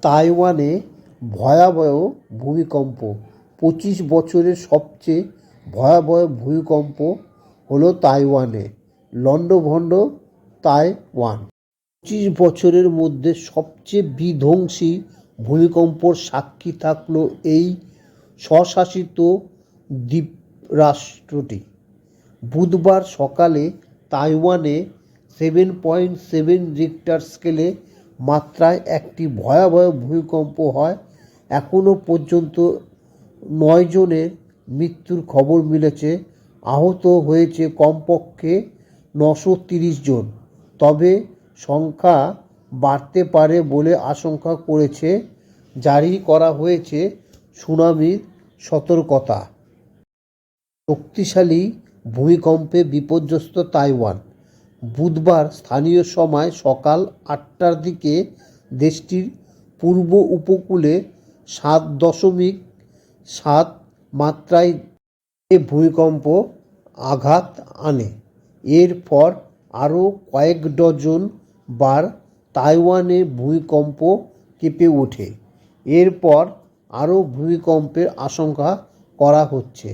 তাইওয়ানে ভয়াবহ ভূমিকম্প। 25 বছরের সবচেয়ে ভয়াবহ ভূমিকম্প হলো তাইওয়ানে লণ্ডভণ্ড তাইওয়ান। 25 বছরের মধ্যে সবচেয়ে বিধ্বংসী ভূমিকম্পর সাক্ষী থাকল এই স্বশাসিত দ্বীপরাষ্ট্রটি। বুধবার সকালে তাইওয়ানে 7.7 রিক্টার স্কেলে মাত্রায় একটি ভয়াবহ ভূমিকম্প হয়। এখনও পর্যন্ত 9 জনের মৃত্যুর খবর মিলেছে। আহত হয়েছে কমপক্ষে 930 জন। তবে সংখ্যা বাড়তে পারে বলে আশঙ্কা করেছে। জারি করা হয়েছে সুনামির সতর্কতা। শক্তিশালী ভূমিকম্পে বিপর্যস্ত তাইওয়ান। বুধবার স্থানীয় সময় সকাল 8টার দিকে দেশটির পূর্ব উপকূলে 7.7 মাত্রায় এ ভূমিকম্প আঘাত আনে। এরপর আরও কয়েক ডজন বার তাইওয়ানে ভূমিকম্প কেঁপে ওঠে। এরপর আরও ভূমিকম্পের আশঙ্কা করা হচ্ছে।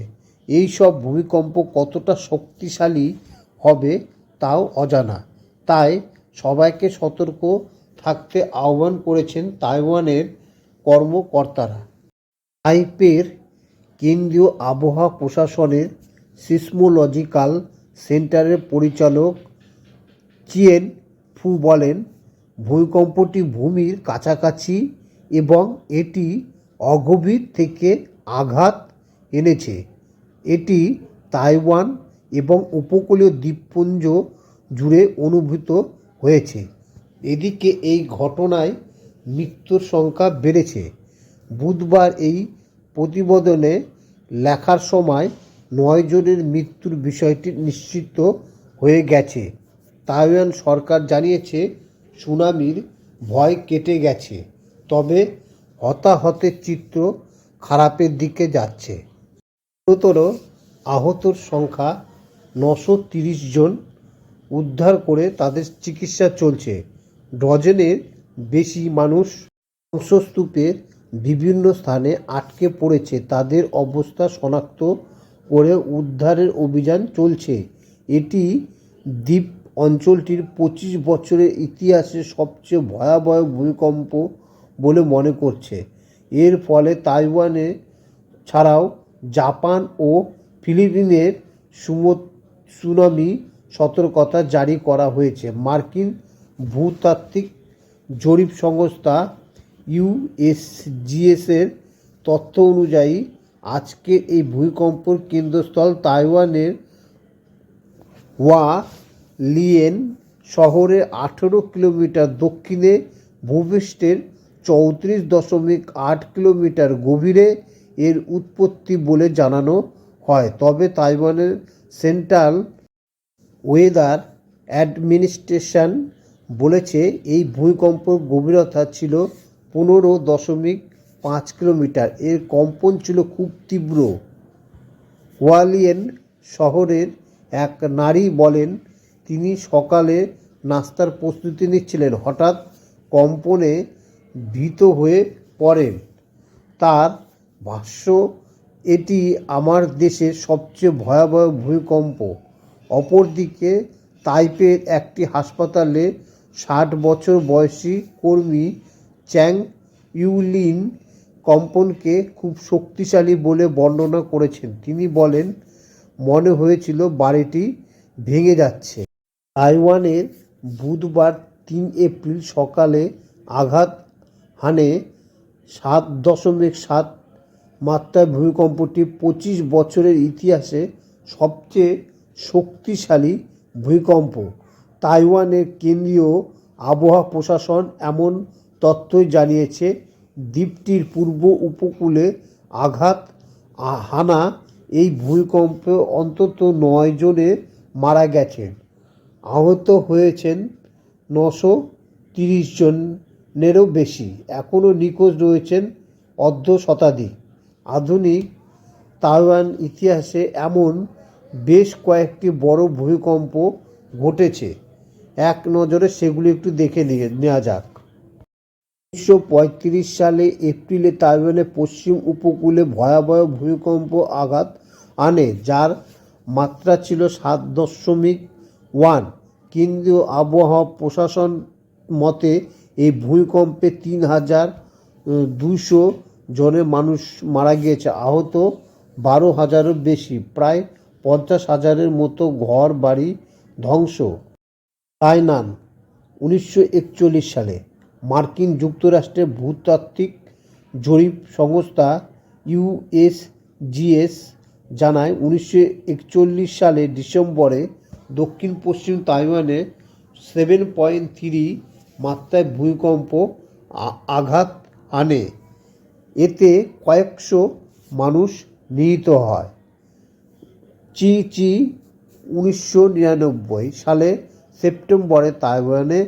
এই সব ভূমিকম্প কতটা শক্তিশালী হবে তাও অজানা। তাই সবাইকে সতর্ক থাকতে আহ্বান করেছেন তাইওয়ানের কর্মকর্তারা। তাইপের কেন্দ্রীয় আবহাওয়া প্রশাসনের সিসমোলজিক্যাল সেন্টারের পরিচালক চিয়েন ফু বলেন, ভূমিকম্পটি ভূমির কাছাকাছি এবং এটি অগভীর থেকে আঘাত এনেছে। এটি তাইওয়ান এবং উপকূলীয় দ্বীপপুঞ্জ জুড়ে অনুভূত হয়েছে। এদিকে এই ঘটনায় মৃত্যুর সংখ্যা বেড়েছে। বুধবার এই প্রতিবেদনে লেখার সময় 9 জনের মৃত্যুর বিষয়টি নিশ্চিত হয়ে গেছে। তাইওয়ান সরকার জানিয়েছে সুনামির ভয় কেটে গেছে, তবে হতাহতের চিত্র খারাপের দিকে যাচ্ছে। গুরুতর আহতর সংখ্যা 930 জন। উদ্ধার করে তাদের চিকিৎসা চলছে। ডজনের বেশি মানুষ ধ্বংসস্তূপের বিভিন্ন স্থানে আটকে পড়েছে। তাদের অবস্থা শনাক্ত করে উদ্ধারের অভিযান চলছে। এটি দ্বীপ অঞ্চলটির 25 বছরের ইতিহাসে সবচেয়ে ভয়াবহ ভূমিকম্প বলে মনে করছে। এর ফলে তাইওয়ানে ছাড়াও জাপান ও ফিলিপিনের সুনামি সতর্কতা জারি করা হয়েছে। মার্কিন ভূতাত্ত্বিক জরিপ সংস্থা ইউএসজিএসের তথ্য অনুযায়ী আজকের এই ভূমিকম্পের কেন্দ্রস্থল তাইওয়ানের লিয়েন শহরের 18 কিলোমিটার দক্ষিণে ভূপৃষ্ঠের 34.8 কিলোমিটার গভীরে এর উৎপত্তি বলে জানানো হয়। তবে তাইওয়ানের সেন্ট্রাল ওয়েদার অ্যাডমিনিস্ট্রেশন বলেছে এই ভূমিকম্পের গভীরতা ছিল 15.5 কিলোমিটার। এর কম্পন ছিল খুব তীব্র। লিয়েন শহরের এক নারী বলেন, তিনি সকালে নাস্তার প্রস্তুতি নিচ্ছিলেন। হঠাৎ কম্পনে ভীত হয়ে পড়েন। তার ভাষ্য, এটি আমার দেশের সবচেয়ে ভয়াবহ ভূমিকম্প। অপরদিকে তাইপের একটি হাসপাতালে 60 বছর বয়সী কর্মী চ্যাং ইউলিন কম্পনকে খুব শক্তিশালী বলে বর্ণনা করেছেন। তিনি বলেন, মনে হয়েছিল বাড়িটি ভেঙে যাচ্ছে। তাইওয়ানের বুধবার 3 এপ্রিল সকালে আঘাত হানে 7.7 মাত্রার ভূমিকম্পটি 25 বছরের ইতিহাসে সবচেয়ে শক্তিশালী ভূমিকম্প। তাইওয়ানের কেন্দ্রীয় আবহাওয়া প্রশাসন এমন তথ্যই জানিয়েছে। দ্বীপটির পূর্ব উপকূলে আঘাত হানা এই ভূমিকম্পে অন্তত 9 জনে মারা গেছেন। আহত হয়েছেন 930 জনেরও বেশি। এখনও নিখোঁজ রয়েছেন অর্ধশতাধিক। আধুনিক তাইওয়ান ইতিহাসে এমন বেশ কয়েকটি বড় ভূমিকম্প ঘটেছে। এক নজরে সেগুলি একটু দেখে নেওয়া যাক। 1935 সালে এপ্রিলে তাইওয়ানের পশ্চিম উপকূলে ভয়াবহ ভূমিকম্প আঘাত আনে, যার মাত্রা ছিল 7.1। কেন্দ্রীয় আবহাওয়া প্রশাসন মতে এই ভূমিকম্পে 3,200 জনের মানুষ মারা গিয়েছে, আহত 12,000-এরও বেশি, প্রায় 50,000-এর মতো ঘর বাড়ি ধ্বংস। তাইনান 1941 সালে মার্কিন যুক্তরাষ্ট্রের ভূতাত্ত্বিক জরিপ সংস্থা ইউএসজিএস জানায় 1941 সালের ডিসেম্বরে দক্ষিণ পশ্চিম তাইওয়ানে 7.3 মাত্রায় ভূমিকম্প আঘাত আনে। এতে কয়েকশো মানুষ নিহত হয়। চি 1999 সালে সেপ্টেম্বরে তাইওয়ানে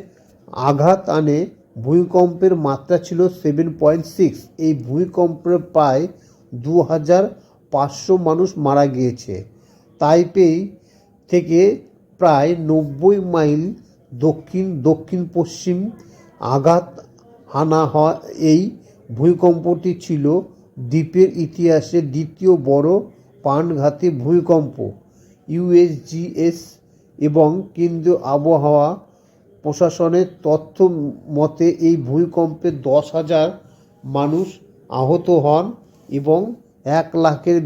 আঘাত আনে ভূমিকম্পের মাত্রা ছিল 7.6। এই ভূমিকম্পে প্রায় 2,500 মানুষ মারা গিয়েছে। তাইপেই থেকে প্রায় 90 মাইল দক্ষিণ পশ্চিম আঘাত হানা হয়। এই ভূমিকম্পটি ছিল দ্বীপের ইতিহাসে দ্বিতীয় বড় প্রাণঘাতী ভূমিকম্প। ইউএসজিএস এবং কেন্দ্রীয় আবহাওয়া প্রশাসনের তথ্য মতে এই ভূমিকম্পে 10,000 মানুষ আহত হন এবং 1 লাখের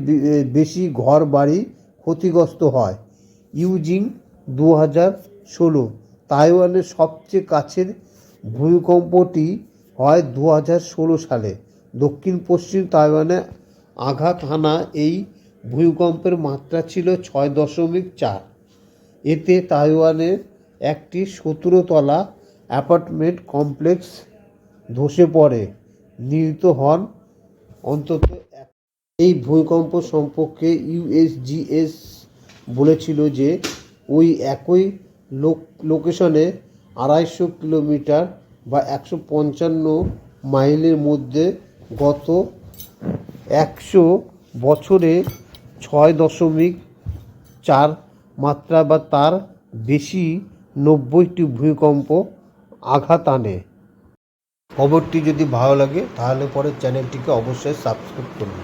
বেশি ঘর বাড়ি ক্ষতিগ্রস্ত হয়। ইউজিং 2016 তাইওয়ানের সবচেয়ে কাছের ভূমিকম্পটি হয় 2016 সালে দক্ষিণ পশ্চিম তাইওয়ানে আঘাত হানা। এই ভূমিকম্পের মাত্রা ছিল 6.4। এতে তাইওয়ানের একটি 17তলা অ্যাপার্টমেন্ট কমপ্লেক্স ধসে পড়ে, নিহত হন অন্তত এক। এই ভূমিকম্প সম্পর্কে ইউএসজিএস বলেছিল যে ওই একই লোকেশনে 250 কিলোমিটার বা 155 মাইলের মধ্যে গত 100 বছরে 6.4 মাত্রা বা তার বেশি 90টি ভূমিকম্প আঘাত আনে। খবরটি যদি ভালো লাগে তাহলে পরে চ্যানেলটিকে অবশ্যই সাবস্ক্রাইব করুন।